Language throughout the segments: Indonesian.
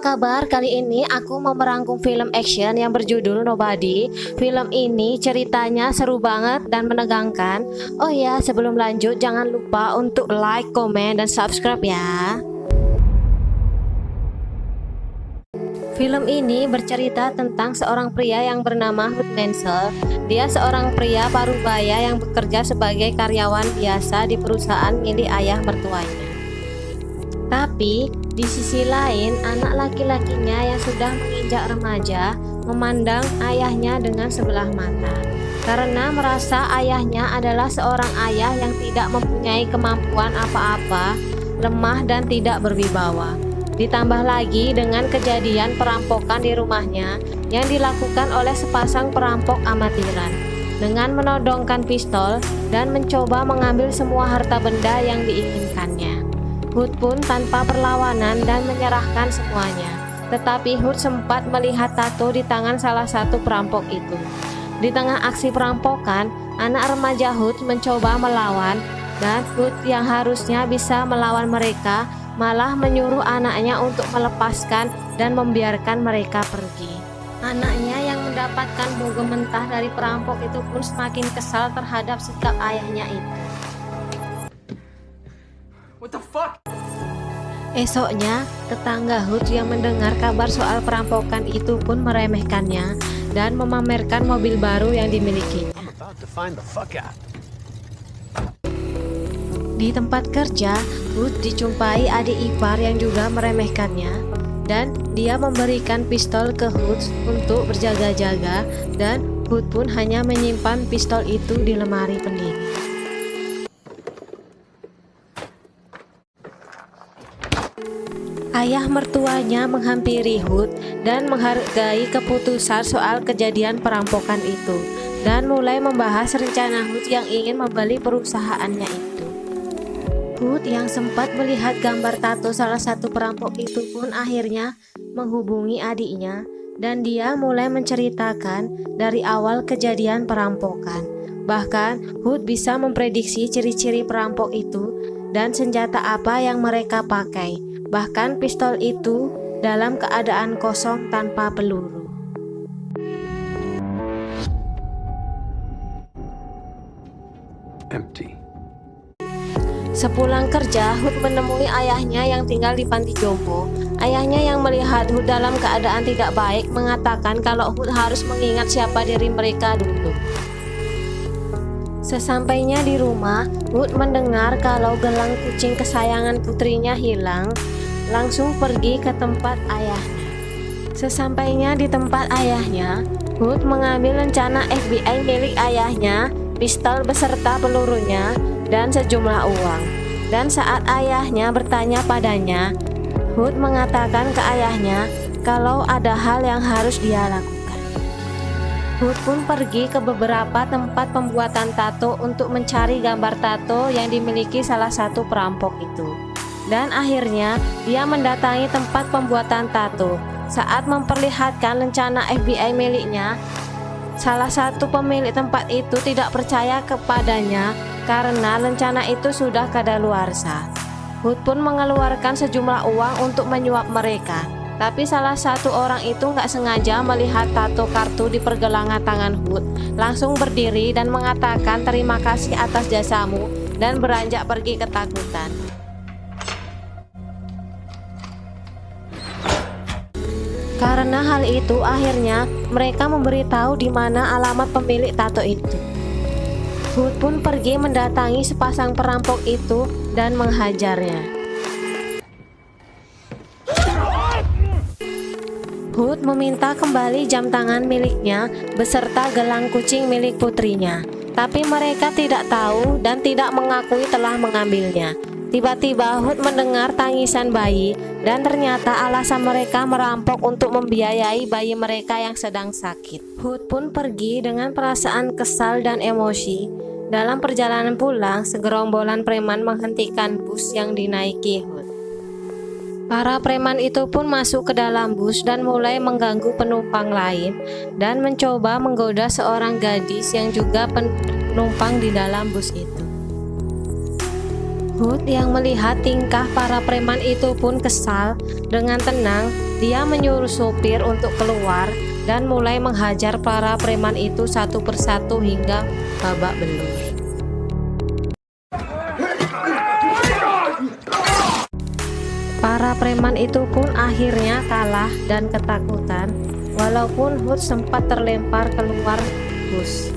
kabar? Kali ini aku mau merangkum film action yang berjudul Nobody. Film ini ceritanya seru banget dan menegangkan. Oh ya, sebelum lanjut jangan lupa untuk like, komen, dan subscribe ya. Film ini bercerita tentang seorang pria yang bernama Hood Mansell. Dia seorang pria parubaya yang bekerja sebagai karyawan biasa di perusahaan milik ayah mertuanya. Tapi di sisi lain, anak laki-lakinya yang sudah menginjak remaja memandang ayahnya dengan sebelah mata karena merasa ayahnya adalah seorang ayah yang tidak mempunyai kemampuan apa-apa, lemah dan tidak berwibawa. Ditambah lagi dengan kejadian perampokan di rumahnya yang dilakukan oleh sepasang perampok amatiran dengan menodongkan pistol dan mencoba mengambil semua harta benda yang diinginkannya. Hood pun tanpa perlawanan dan menyerahkan semuanya. Tetapi Hood sempat melihat tato di tangan salah satu perampok itu. Di tengah aksi perampokan, anak remaja Hood mencoba melawan dan Hood yang harusnya bisa melawan mereka malah menyuruh anaknya untuk melepaskan dan membiarkan mereka pergi. Anaknya yang mendapatkan bogem mentah dari perampok itu pun semakin kesal terhadap sikap ayahnya itu. What the fuck? Esoknya, tetangga Hood yang mendengar kabar soal perampokan itu pun meremehkannya dan memamerkan mobil baru yang dimilikinya. Di tempat kerja, Hood dijumpai adik ipar yang juga meremehkannya dan dia memberikan pistol ke Hood untuk berjaga-jaga dan Hood pun hanya menyimpan pistol itu di lemari pendingin. Ayah mertuanya menghampiri Hood dan menghargai keputusan soal kejadian perampokan itu dan mulai membahas rencana Hood yang ingin membeli perusahaannya itu. Hood yang sempat melihat gambar tato salah satu perampok itu pun akhirnya menghubungi adiknya dan dia mulai menceritakan dari awal kejadian perampokan. Bahkan Hood bisa memprediksi ciri-ciri perampok itu dan senjata apa yang mereka pakai. Bahkan pistol itu dalam keadaan kosong tanpa peluru. Empty. Sepulang kerja, Hood menemui ayahnya yang tinggal di panti jompo. Ayahnya yang melihat Hood dalam keadaan tidak baik mengatakan kalau Hood harus mengingat siapa diri mereka dulu. Sesampainya di rumah, Hood mendengar kalau gelang kucing kesayangan putrinya hilang, langsung pergi ke tempat ayahnya. Sesampainya di tempat ayahnya, Hood mengambil rencana FBI milik ayahnya, pistol beserta pelurunya, dan sejumlah uang. Dan saat ayahnya bertanya padanya, Hood mengatakan ke ayahnya kalau ada hal yang harus dia lakukan. Hood pun pergi ke beberapa tempat pembuatan tato untuk mencari gambar tato yang dimiliki salah satu perampok itu. Dan akhirnya dia mendatangi tempat pembuatan tato. Saat memperlihatkan rencana FBI miliknya, salah satu pemilik tempat itu tidak percaya kepadanya karena rencana itu sudah kadaluarsa. Hood pun mengeluarkan sejumlah uang untuk menyuap mereka. Tapi salah satu orang itu nggak sengaja melihat tato kartu di pergelangan tangan Hood, langsung berdiri dan mengatakan terima kasih atas jasamu dan beranjak pergi ketakutan. Karena hal itu akhirnya mereka memberitahu di mana alamat pemilik tato itu. Hood pun pergi mendatangi sepasang perampok itu dan menghajarnya. Hood meminta kembali jam tangan miliknya beserta gelang kucing milik putrinya. Tapi mereka tidak tahu dan tidak mengakui telah mengambilnya. Tiba-tiba Hood mendengar tangisan bayi dan ternyata alasan mereka merampok untuk membiayai bayi mereka yang sedang sakit. Hood pun pergi dengan perasaan kesal dan emosi. Dalam perjalanan pulang, segerombolan preman menghentikan bus yang dinaiki Hood. Para preman itu pun masuk ke dalam bus dan mulai mengganggu penumpang lain dan mencoba menggoda seorang gadis yang juga penumpang di dalam bus itu. Hood yang melihat tingkah para preman itu pun kesal. Dengan tenang, dia menyuruh sopir untuk keluar dan mulai menghajar para preman itu satu persatu hingga babak belur. Para preman itu pun akhirnya kalah dan ketakutan, walaupun Hood sempat terlempar keluar bus.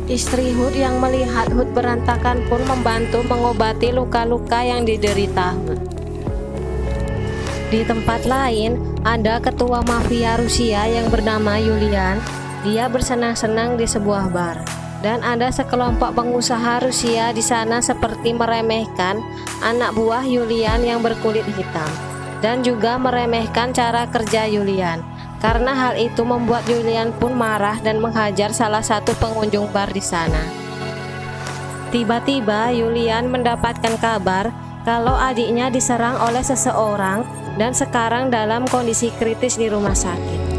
Istri Hood yang melihat Hood berantakan pun membantu mengobati luka-luka yang diderita Hood. Di tempat lain, ada ketua mafia Rusia yang bernama Yulian. Dia bersenang-senang di sebuah bar. Dan ada sekelompok pengusaha Rusia di sana seperti meremehkan anak buah Yulian yang berkulit hitam. Dan juga meremehkan cara kerja Yulian. Karena hal itu membuat Yulian pun marah dan menghajar salah satu pengunjung bar di sana. Tiba-tiba Yulian mendapatkan kabar kalau adiknya diserang oleh seseorang dan sekarang dalam kondisi kritis di rumah sakit.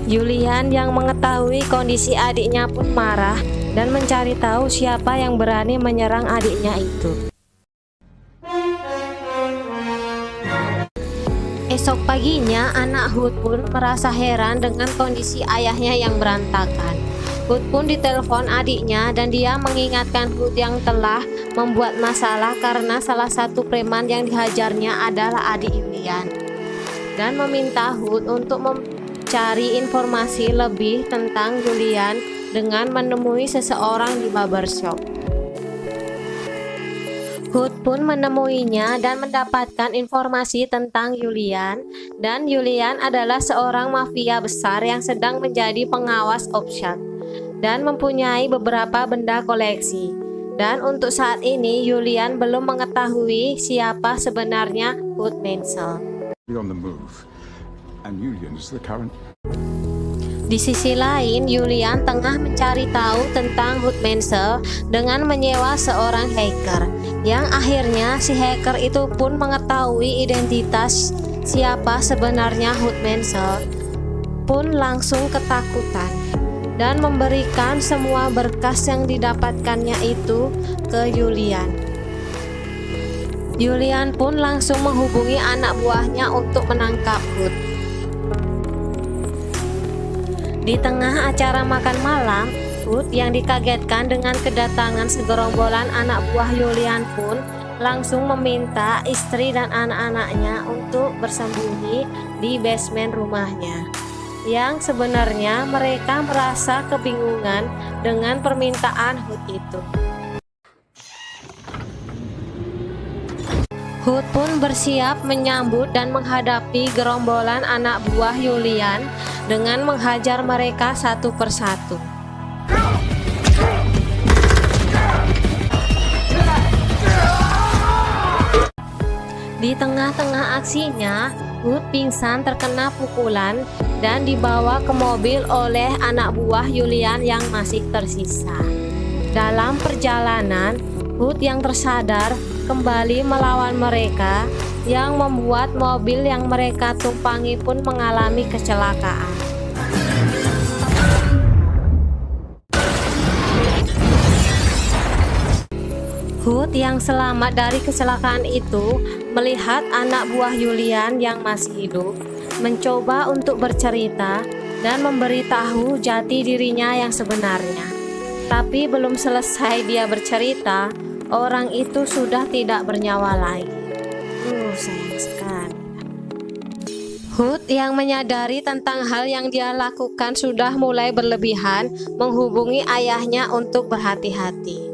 Yulian yang mengetahui kondisi adiknya pun marah dan mencari tahu siapa yang berani menyerang adiknya itu. Esok paginya, anak Hood pun merasa heran dengan kondisi ayahnya yang berantakan. Hood pun ditelepon adiknya dan dia mengingatkan Hood yang telah membuat masalah karena salah satu preman yang dihajarnya adalah adik Yulian. Dan meminta Hood untuk mencari informasi lebih tentang Yulian dengan menemui seseorang di barbershop. Hood pun menemuinya dan mendapatkan informasi tentang Yulian, dan Yulian adalah seorang mafia besar yang sedang menjadi pengawas opshop dan mempunyai beberapa benda koleksi. Dan untuk saat ini Yulian belum mengetahui siapa sebenarnya Hood Menzel. Di sisi lain, Yulian tengah mencari tahu tentang Hood Menzel dengan menyewa seorang hacker, yang akhirnya si hacker itu pun mengetahui identitas siapa sebenarnya Hood Menzel, pun langsung ketakutan dan memberikan semua berkas yang didapatkannya itu ke Yulian. Yulian pun langsung menghubungi anak buahnya untuk menangkap Hood. Di tengah acara makan malam, Hood yang dikagetkan dengan kedatangan segerombolan anak buah Yulian pun langsung meminta istri dan anak-anaknya untuk bersembunyi di basement rumahnya. Yang sebenarnya mereka merasa kebingungan dengan permintaan Hood itu. Hood pun bersiap menyambut dan menghadapi gerombolan anak buah Yulian dengan menghajar mereka satu persatu. Di tengah-tengah aksinya, Hood pingsan terkena pukulan dan dibawa ke mobil oleh anak buah Yulian yang masih tersisa. Dalam perjalanan, Hood yang tersadar kembali melawan mereka, yang membuat mobil yang mereka tumpangi pun mengalami kecelakaan. Hood yang selamat dari kecelakaan itu melihat anak buah Yulian yang masih hidup, mencoba untuk bercerita dan memberitahu jati dirinya yang sebenarnya. Tapi belum selesai dia bercerita, orang itu sudah tidak bernyawa lagi. Sayang sekali. Hood yang menyadari tentang hal yang dia lakukan sudah mulai berlebihan, menghubungi ayahnya untuk berhati-hati.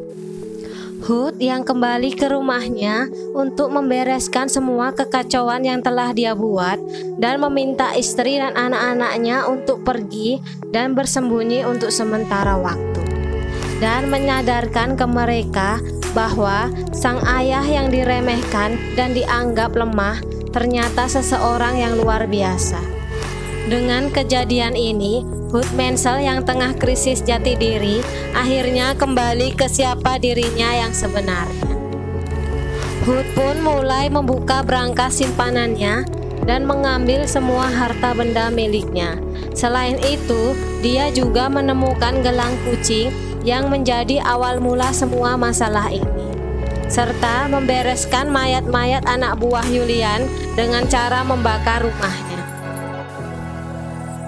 Hood yang kembali ke rumahnya untuk membereskan semua kekacauan yang telah dia buat dan meminta istri dan anak-anaknya untuk pergi dan bersembunyi untuk sementara waktu, dan menyadarkan ke mereka bahwa sang ayah yang diremehkan dan dianggap lemah ternyata seseorang yang luar biasa. Dengan kejadian ini, Hood Menzel yang tengah krisis jati diri akhirnya kembali ke siapa dirinya yang sebenarnya. Hood pun mulai membuka berangkas simpanannya dan mengambil semua harta benda miliknya, Selain itu, dia juga menemukan gelang kucing yang menjadi awal mula semua masalah ini, serta membereskan mayat-mayat anak buah Julian dengan cara membakar rumahnya.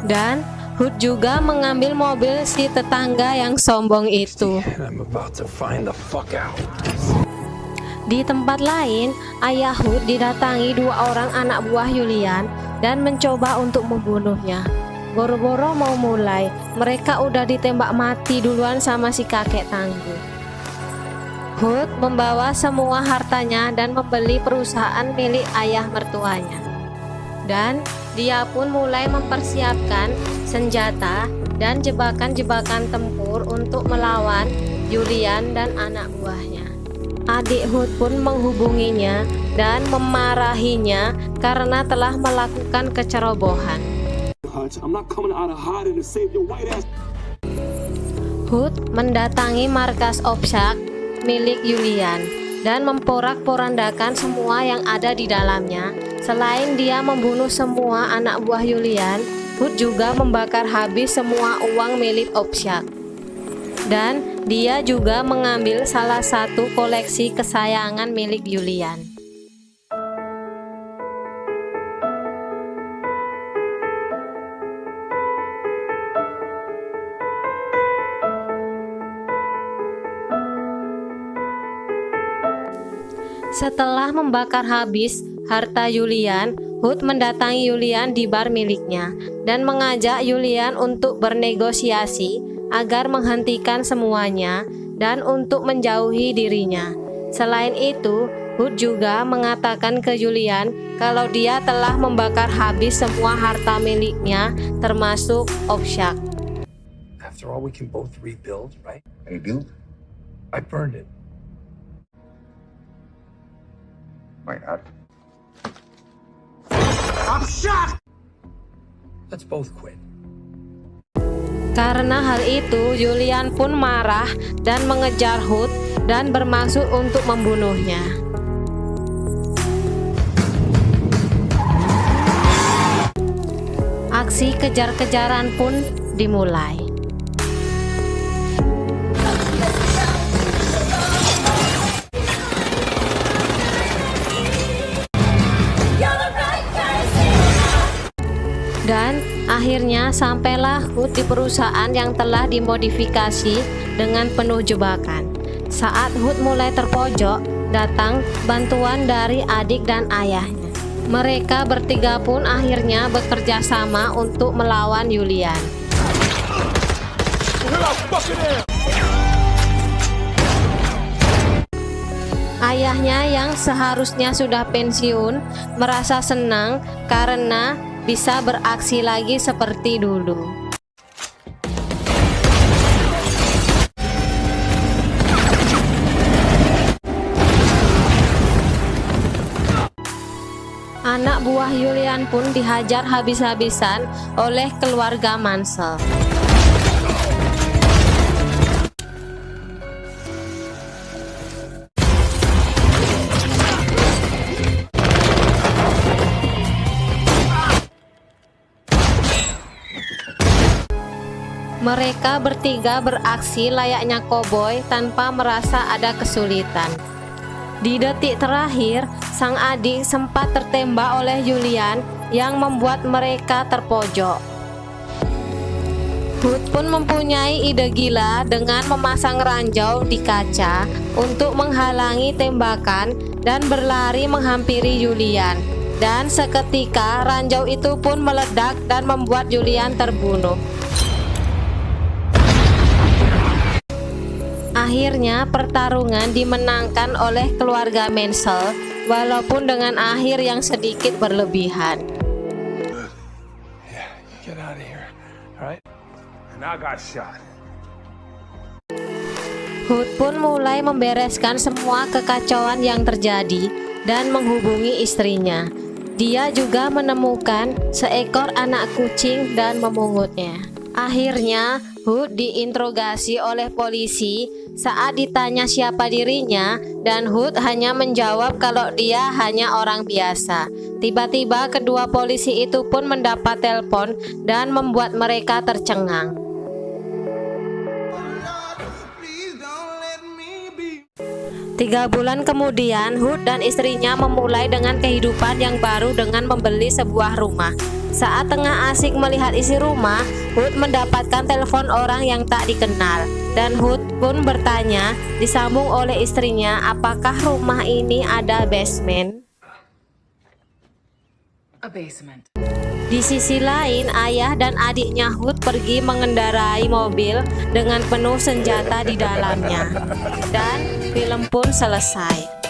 Dan Hood juga mengambil mobil si tetangga yang sombong itu. Di tempat lain, ayah Hood didatangi 2 orang anak buah Julian dan mencoba untuk membunuhnya. Boro-boro mau mulai, mereka udah ditembak mati duluan sama si kakek tangguh. Hood membawa semua hartanya dan membeli perusahaan milik ayah mertuanya. Dan dia pun mulai mempersiapkan senjata dan jebakan-jebakan tempur untuk melawan Julian dan anak buahnya. Adik Hood pun menghubunginya dan memarahinya karena telah melakukan kecerobohan. Hood mendatangi markas Opshak milik Julian dan memporak-porandakan semua yang ada di dalamnya. Selain dia membunuh semua anak buah Julian, Hood juga membakar habis semua uang milik Opshak. Dan dia juga mengambil salah satu koleksi kesayangan milik Julian. Setelah membakar habis harta Julian, Hood mendatangi Julian di bar miliknya dan mengajak Julian untuk bernegosiasi agar menghentikan semuanya dan untuk menjauhi dirinya. Selain itu, Hood juga mengatakan ke Julian kalau dia telah membakar habis semua harta miliknya termasuk Opshak. After all, we can both rebuild, right? Rebuild? I burned it. My God. I'm shot! Let's both quit. Karena hal itu, Julian pun marah dan mengejar Hood dan bermaksud untuk membunuhnya. Aksi kejar-kejaran pun dimulai. Dan akhirnya sampailah Hood di perusahaan yang telah dimodifikasi dengan penuh jebakan. Saat Hood mulai terpojok, datang bantuan dari adik dan ayahnya. Mereka bertiga pun akhirnya bekerja sama untuk melawan Julian. Ayahnya yang seharusnya sudah pensiun merasa senang karena bisa beraksi lagi seperti dulu. Anak buah Julian pun dihajar habis-habisan oleh keluarga Mansell. Mereka bertiga beraksi layaknya koboi tanpa merasa ada kesulitan. Di detik terakhir, sang adik sempat tertembak oleh Julian yang membuat mereka terpojok. Hood pun mempunyai ide gila dengan memasang ranjau di kaca untuk menghalangi tembakan dan berlari menghampiri Julian. Dan seketika ranjau itu pun meledak dan membuat Julian terbunuh. Akhirnya pertarungan dimenangkan oleh keluarga Mansell, walaupun dengan akhir yang sedikit berlebihan. Get out of here, all right? And I got shot. Hood pun mulai membereskan semua kekacauan yang terjadi dan menghubungi istrinya. Dia juga menemukan seekor anak kucing dan memungutnya. Akhirnya Hood diinterogasi oleh polisi saat ditanya siapa dirinya, dan Hood hanya menjawab kalau dia hanya orang biasa. Tiba-tiba kedua polisi itu pun mendapat telepon dan membuat mereka tercengang. Tiga bulan kemudian, Hood dan istrinya memulai dengan kehidupan yang baru dengan membeli sebuah rumah. Saat tengah asik melihat isi rumah, Hood mendapatkan telepon orang yang tak dikenal. Dan Hood pun bertanya, disambung oleh istrinya, apakah rumah ini ada basement? A basement. Di sisi lain, ayah dan adiknya Hood pergi mengendarai mobil dengan penuh senjata di dalamnya. Dan film pun selesai.